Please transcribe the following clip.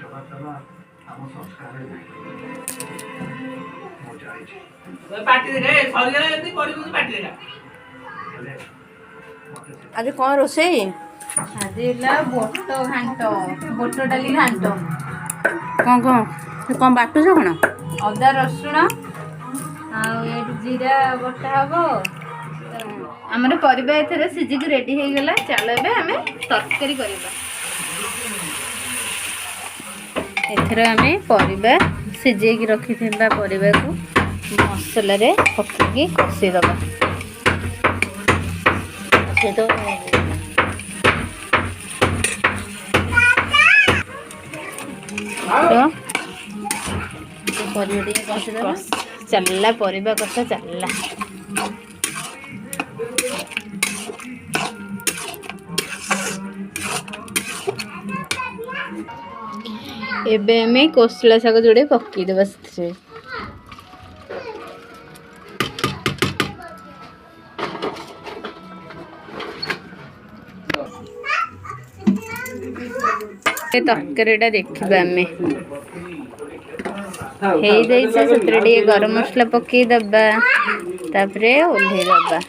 आज कौन रोषेई आज बोट घाट बोट डाली घाट कौन कौन कौन बाटुछ कौन अदा रसुण जीरा बटा हम आमर परिबा एथरे सिजिक रेडी हो गला। चलो एबे हमें तरकारी करबा। एथरे हमें परिबा सिजेकी रखिथिबा परिबा को मसला रे पकेकी कसी दबा। से तो चलला परिबा कसा चलला। एबे हमें कोसला शाग जोड़े पक्की देबा से तरकारीटा देखा आम से गरम मसला पकई दबा ओल्हे दबा।